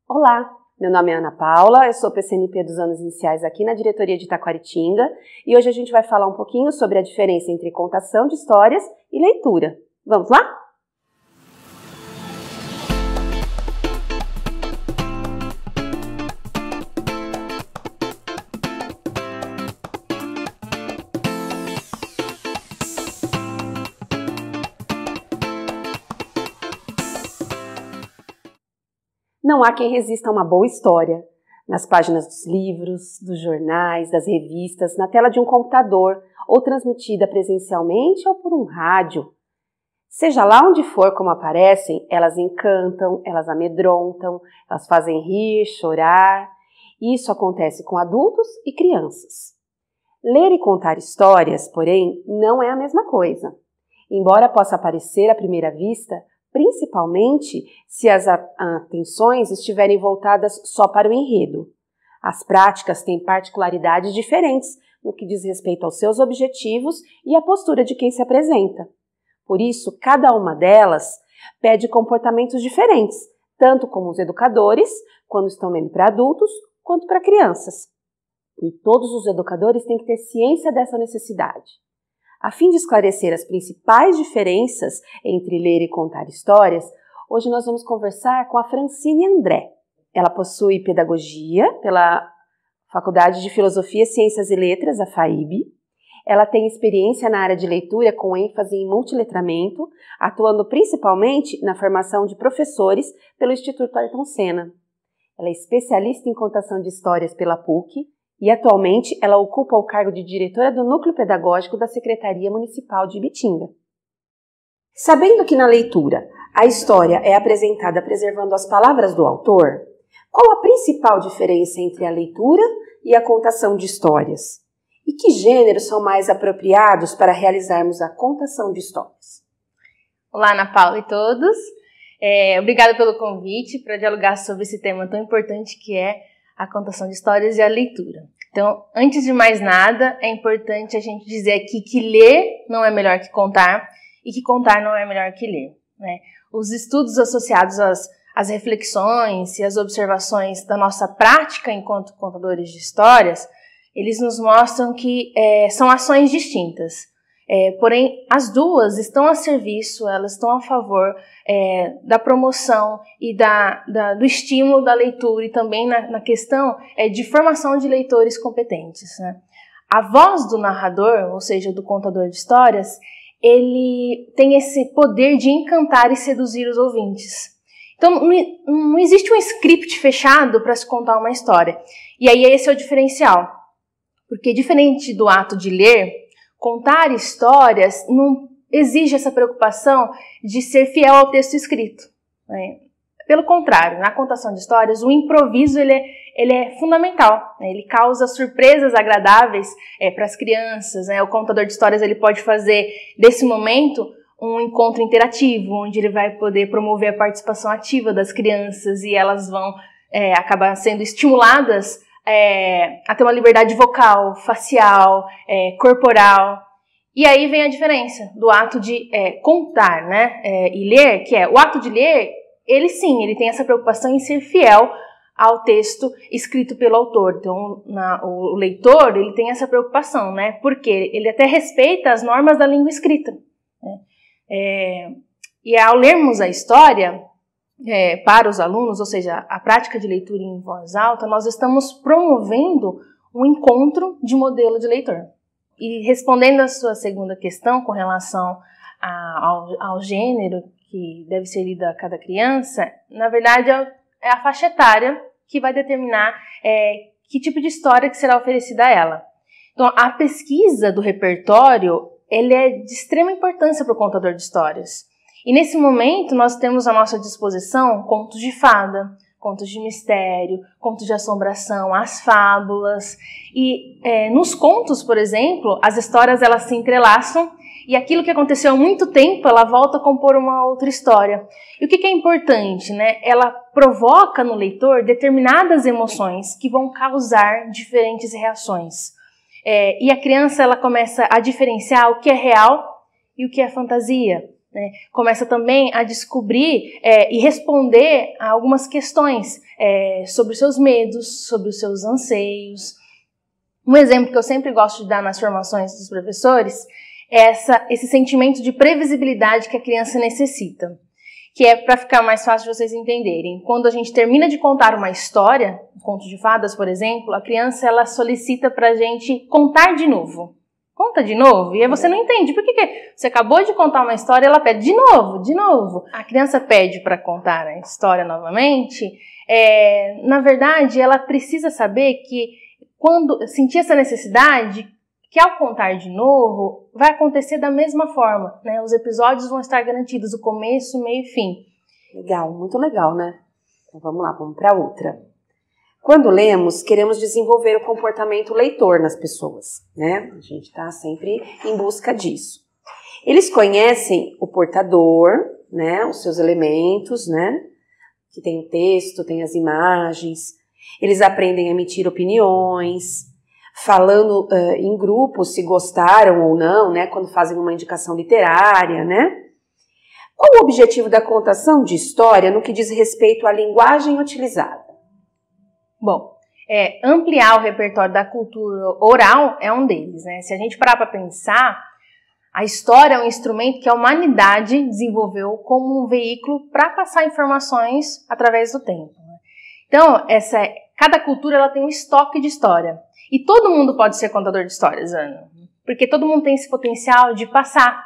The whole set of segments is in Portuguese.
Olá, meu nome é Ana Paula, eu sou PCNP dos anos iniciais aqui na diretoria de Taquaritinga e hoje a gente vai falar um pouquinho sobre a diferença entre contação de histórias e leitura. Vamos lá? Não há quem resista a uma boa história. Nas páginas dos livros, dos jornais, das revistas, na tela de um computador, ou transmitida presencialmente ou por um rádio. Seja lá onde for como aparecem, elas encantam, elas amedrontam, elas fazem rir, chorar. Isso acontece com adultos e crianças. Ler e contar histórias, porém, não é a mesma coisa. Embora possa parecer à primeira vista, principalmente se as atenções estiverem voltadas só para o enredo. As práticas têm particularidades diferentes no que diz respeito aos seus objetivos e à postura de quem se apresenta. Por isso, cada uma delas pede comportamentos diferentes, tanto como os educadores, quando estão lendo para adultos, quanto para crianças. E todos os educadores têm que ter ciência dessa necessidade. A fim de esclarecer as principais diferenças entre ler e contar histórias, hoje nós vamos conversar com a Francine André. Ela possui pedagogia pela Faculdade de Filosofia, Ciências e Letras, a FAIB. Ela tem experiência na área de leitura com ênfase em multiletramento, atuando principalmente na formação de professores pelo Instituto Ayrton Senna. Ela é especialista em contação de histórias pela PUC, e atualmente ela ocupa o cargo de diretora do Núcleo Pedagógico da Secretaria Municipal de Ibitinga. Sabendo que na leitura a história é apresentada preservando as palavras do autor, qual a principal diferença entre a leitura e a contação de histórias? E que gêneros são mais apropriados para realizarmos a contação de histórias? Olá, Ana Paula e todos. Obrigada pelo convite para dialogar sobre esse tema tão importante que é a contação de histórias e a leitura. Então, antes de mais nada, é importante a gente dizer aqui que ler não é melhor que contar e que contar não é melhor que ler, né? Os estudos associados às reflexões e às observações da nossa prática enquanto contadores de histórias, eles nos mostram que são ações distintas. Porém, as duas estão a serviço, elas estão a favor da promoção e do estímulo da leitura e também na questão de formação de leitores competentes, né? A voz do narrador, ou seja, do contador de histórias, ele tem esse poder de encantar e seduzir os ouvintes. Então, não existe um script fechado para se contar uma história. E aí esse é o diferencial. Porque diferente do ato de ler, contar histórias não exige essa preocupação de ser fiel ao texto escrito, né? Pelo contrário, na contação de histórias, o improviso ele é fundamental, né? Ele causa surpresas agradáveis para as crianças, né? O contador de histórias ele pode fazer desse momento um encontro interativo, onde ele vai poder promover a participação ativa das crianças e elas vão acabar sendo estimuladas a ter uma liberdade vocal, facial, corporal. E aí vem a diferença do ato de contar, né, e ler, que o ato de ler, ele sim, ele tem essa preocupação em ser fiel ao texto escrito pelo autor. Então, o leitor, ele tem essa preocupação, né, porque ele até respeita as normas da língua escrita, né? E ao lermos a história, para os alunos, ou seja, a prática de leitura em voz alta, nós estamos promovendo um encontro de modelo de leitor. E respondendo à sua segunda questão com relação ao gênero que deve ser lido a cada criança, na verdade é a faixa etária que vai determinar que tipo de história que será oferecida a ela. Então, a pesquisa do repertório ele é de extrema importância para o contador de histórias. E nesse momento nós temos à nossa disposição contos de fada, contos de mistério, contos de assombração, as fábulas. E nos contos, por exemplo, as histórias elas se entrelaçam e aquilo que aconteceu há muito tempo, ela volta a compor uma outra história. E o que é importante, né? Ela provoca no leitor determinadas emoções que vão causar diferentes reações. E a criança ela começa a diferenciar o que é real e o que é fantasia. né? Começa também a descobrir e responder a algumas questões sobre os seus medos, sobre os seus anseios. Um exemplo que eu sempre gosto de dar nas formações dos professores é esse sentimento de previsibilidade que a criança necessita, que é para ficar mais fácil de vocês entenderem. Quando a gente termina de contar uma história, um conto de fadas, por exemplo, a criança ela solicita para a gente contar de novo. Conta de novo, e aí você não entende. Por que você acabou de contar uma história e ela pede de novo, de novo? A criança pede para contar a história novamente. Na verdade, ela precisa saber que quando sentir essa necessidade, que ao contar de novo, vai acontecer da mesma forma, né? Os episódios vão estar garantidos, o começo, meio e fim. Legal, muito legal, né? Então vamos lá, vamos para outra. Quando lemos, queremos desenvolver o comportamento leitor nas pessoas, né? A gente está sempre em busca disso. Eles conhecem o portador, né? Os seus elementos, né? Que tem o texto, tem as imagens. Eles aprendem a emitir opiniões, falando em grupos se gostaram ou não, né? Quando fazem uma indicação literária, né? Qual o objetivo da contação de história no que diz respeito à linguagem utilizada? Bom, ampliar o repertório da cultura oral é um deles, né? Se a gente parar para pensar, a história é um instrumento que a humanidade desenvolveu como um veículo para passar informações através do tempo, né? Então, cada cultura ela tem um estoque de história. E todo mundo pode ser contador de histórias, Ana, porque todo mundo tem esse potencial de passar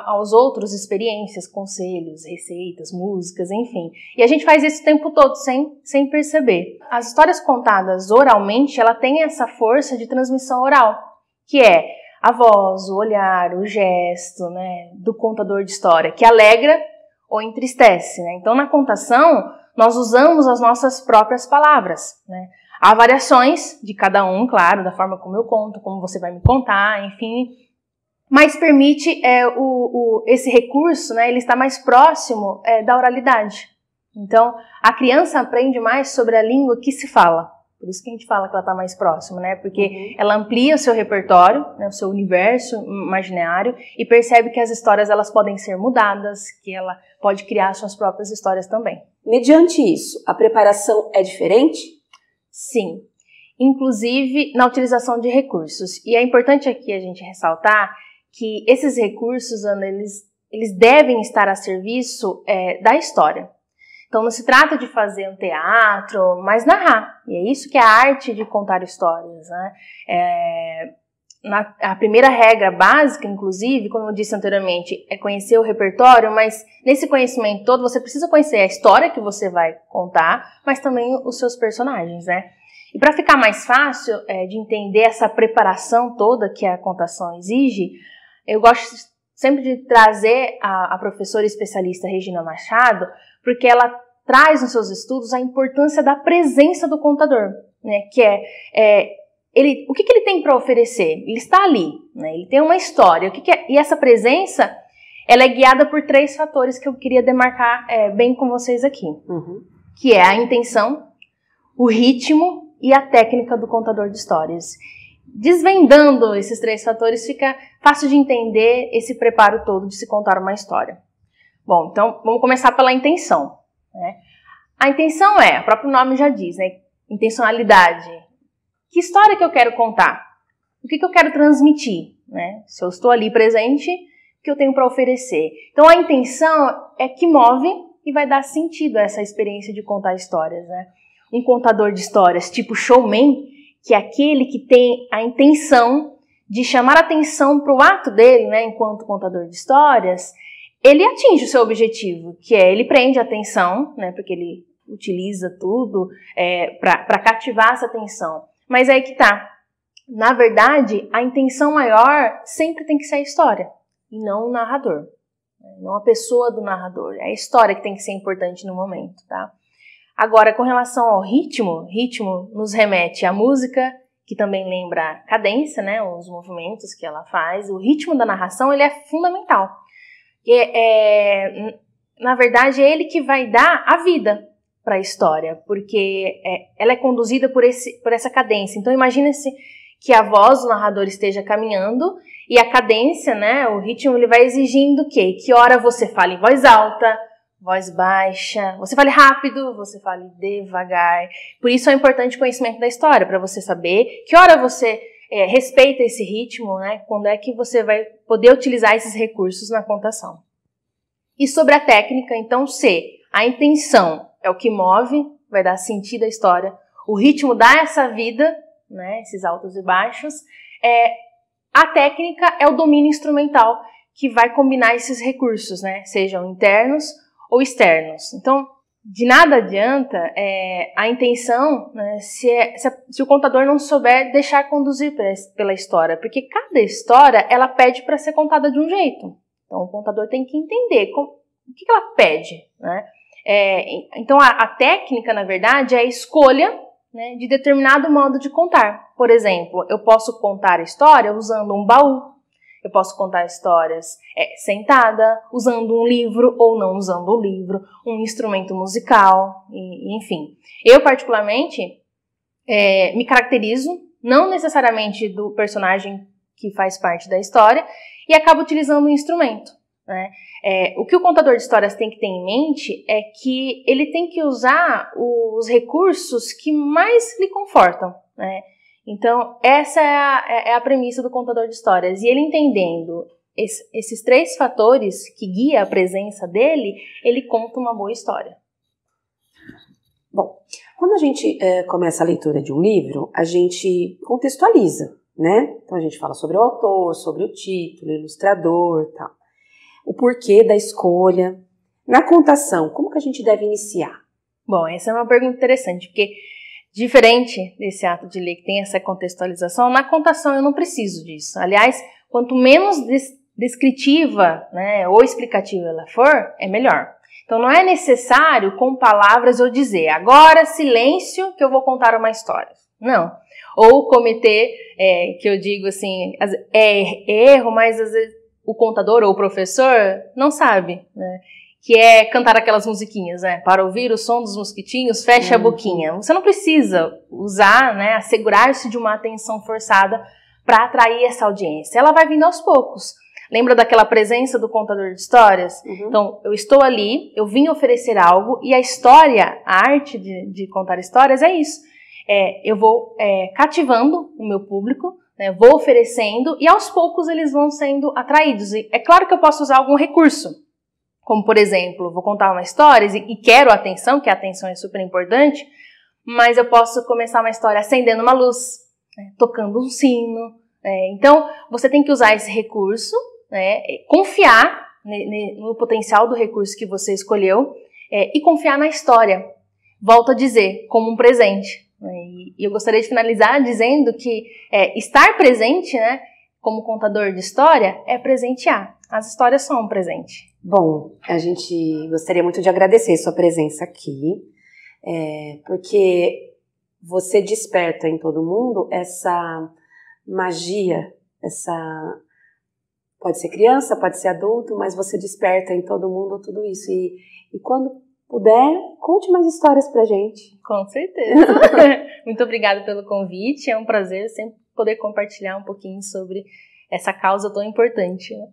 aos outros experiências, conselhos, receitas, músicas, enfim. E a gente faz isso o tempo todo, sem perceber. As histórias contadas oralmente, ela tem essa força de transmissão oral, que é a voz, o olhar, o gesto, né, do contador de história, que alegra ou entristece, né? Então, na contação, nós usamos as nossas próprias palavras, né? Há variações de cada um, claro, da forma como eu conto, como você vai me contar, enfim, mas permite esse recurso, né, ele está mais próximo da oralidade. Então, a criança aprende mais sobre a língua que se fala. Por isso que a gente fala que ela está mais próxima, né? Porque ela amplia o seu repertório, né, o seu universo imaginário e percebe que as histórias elas podem ser mudadas, que ela pode criar suas próprias histórias também. Mediante isso, a preparação é diferente? Sim, inclusive na utilização de recursos. E é importante aqui a gente ressaltar que esses recursos, Ana, eles devem estar a serviço da história. Então não se trata de fazer um teatro, mas narrar. E é isso que é a arte de contar histórias, né? A primeira regra básica, inclusive, como eu disse anteriormente, é conhecer o repertório, mas nesse conhecimento todo você precisa conhecer a história que você vai contar, mas também os seus personagens, né? E para ficar mais fácil de entender essa preparação toda que a contação exige, eu gosto sempre de trazer a professora especialista Regina Machado, porque ela traz nos seus estudos a importância da presença do contador, né? Que o que ele tem para oferecer? Ele está ali, né? Ele tem uma história. E essa presença, ela é guiada por 3 fatores que eu queria demarcar bem com vocês aqui. Que é a intenção, o ritmo e a técnica do contador de histórias. Desvendando esses 3 fatores, fica fácil de entender esse preparo todo de se contar uma história. Bom, então vamos começar pela intenção, né? A intenção o próprio nome já diz, né? Intencionalidade. Que história que eu quero contar? O que eu quero transmitir, né? Se eu estou ali presente, o que eu tenho para oferecer? Então a intenção é que move e vai dar sentido a essa experiência de contar histórias, né? Um contador de histórias tipo showman, que é aquele que tem a intenção de chamar atenção para o ato dele, né, enquanto contador de histórias, ele atinge o seu objetivo, que é ele prende a atenção, né, porque ele utiliza tudo para cativar essa atenção. Mas aí que tá. Na verdade, a intenção maior sempre tem que ser a história, e não o narrador, não a pessoa do narrador. É a história que tem que ser importante no momento, tá? Agora, com relação ao ritmo nos remete à música, que também lembra a cadência, né, os movimentos que ela faz. O ritmo da narração ele é fundamental. Na verdade, é ele que vai dar a vida para a história, porque ela é conduzida por essa cadência. Então, imagina-se que a voz do narrador esteja caminhando e a cadência, né, o ritmo, ele vai exigindo o quê? Que hora você fale em voz alta, voz baixa, você fale rápido, você fale devagar. Por isso é importante o conhecimento da história, para você saber que hora você respeita esse ritmo, né, quando é que você vai poder utilizar esses recursos na contação. E sobre a técnica, então, a intenção é o que move, vai dar sentido à história, o ritmo dá essa vida, né, esses altos e baixos, a técnica é o domínio instrumental que vai combinar esses recursos, né, sejam internos ou externos. Então, de nada adianta a intenção, né, se o contador não souber deixar conduzir pela história, porque cada história ela pede para ser contada de um jeito. Então, o contador tem que entender o que ela pede, né? Então, a técnica, na verdade, é a escolha, né, de determinado modo de contar. Por exemplo, eu posso contar a história usando um baú, eu posso contar histórias sentada, usando um livro ou não usando o livro, um instrumento musical, enfim. Eu, particularmente, me caracterizo, não necessariamente do personagem que faz parte da história, e acabo utilizando um instrumento, né? O que o contador de histórias tem que ter em mente é que ele tem que usar os recursos que mais lhe confortam, né? Então, essa é a premissa do contador de histórias. E ele entendendo esses 3 fatores que guiam a presença dele, ele conta uma boa história. Bom, quando a gente começa a leitura de um livro, a gente contextualiza, né? Então, a gente fala sobre o autor, sobre o título, o ilustrador e tal. O porquê da escolha. Na contação, como que a gente deve iniciar? Bom, essa é uma pergunta interessante, porque diferente desse ato de ler que tem essa contextualização, na contação eu não preciso disso. Aliás, quanto menos descritiva, né, ou explicativa ela for, é melhor. Então não é necessário com palavras eu dizer, agora silêncio que eu vou contar uma história. Não. Ou cometer, que eu digo assim, erro, mas às vezes o contador ou o professor não sabe, né? Que é cantar aquelas musiquinhas, né? Para ouvir o som dos mosquitinhos, fecha a boquinha. Você não precisa usar, né, assegurar-se de uma atenção forçada para atrair essa audiência. Ela vai vindo aos poucos. Lembra daquela presença do contador de histórias? Uhum. Então, eu estou ali, eu vim oferecer algo, e a história, a arte de contar histórias é isso. Eu vou cativando o meu público, né, vou oferecendo, e aos poucos eles vão sendo atraídos. E é claro que eu posso usar algum recurso. Como, por exemplo, vou contar uma história e quero atenção, que a atenção é super importante, mas eu posso começar uma história acendendo uma luz, né, tocando um sino. Então, você tem que usar esse recurso, né, confiar no potencial do recurso que você escolheu e confiar na história. Volto a dizer, como um presente. E eu gostaria de finalizar dizendo que estar presente, né, como contador de história, é presentear. As histórias são um presente. Bom, a gente gostaria muito de agradecer sua presença aqui, porque você desperta em todo mundo essa magia, pode ser criança, pode ser adulto, mas você desperta em todo mundo tudo isso. E quando puder, conte mais histórias pra gente. Com certeza. Muito obrigada pelo convite, é um prazer sempre poder compartilhar um pouquinho sobre essa causa tão importante, né?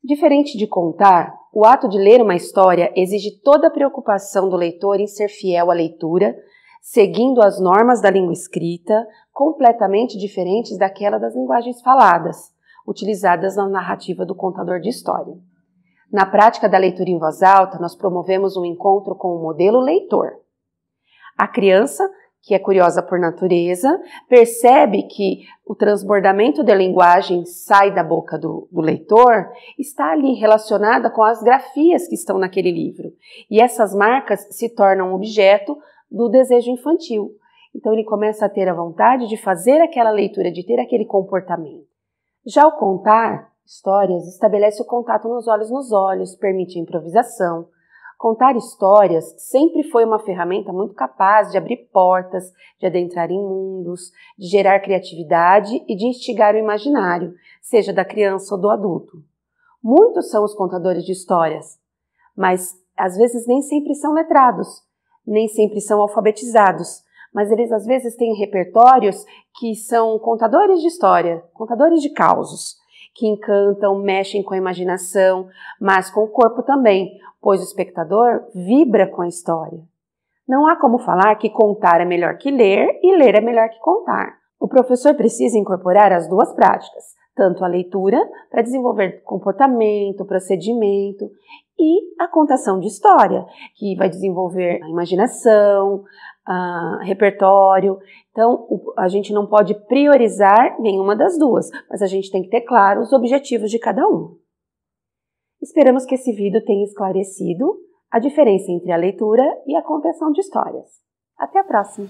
Diferente de contar, o ato de ler uma história exige toda a preocupação do leitor em ser fiel à leitura, seguindo as normas da língua escrita, completamente diferentes daquela das linguagens faladas, utilizadas na narrativa do contador de história. Na prática da leitura em voz alta, nós promovemos um encontro com o modelo leitor. A criança, que é curiosa por natureza, percebe que o transbordamento da linguagem sai da boca do leitor, está ali relacionada com as grafias que estão naquele livro. E essas marcas se tornam objeto do desejo infantil. Então ele começa a ter a vontade de fazer aquela leitura, de ter aquele comportamento. Já o contar histórias estabelece o contato nos olhos, permite a improvisação. Contar histórias sempre foi uma ferramenta muito capaz de abrir portas, de adentrar em mundos, de gerar criatividade e de instigar o imaginário, seja da criança ou do adulto. Muitos são os contadores de histórias, mas às vezes nem sempre são letrados, nem sempre são alfabetizados, mas eles às vezes têm repertórios que são contadores de história, contadores de causos, que encantam, mexem com a imaginação, mas com o corpo também, pois o espectador vibra com a história. Não há como falar que contar é melhor que ler e ler é melhor que contar. O professor precisa incorporar as duas práticas, tanto a leitura para desenvolver comportamento, procedimento, e a contação de história, que vai desenvolver a imaginação, repertório. Então, a gente não pode priorizar nenhuma das duas, mas a gente tem que ter claro os objetivos de cada um. Esperamos que esse vídeo tenha esclarecido a diferença entre a leitura e a contação de histórias. Até a próxima!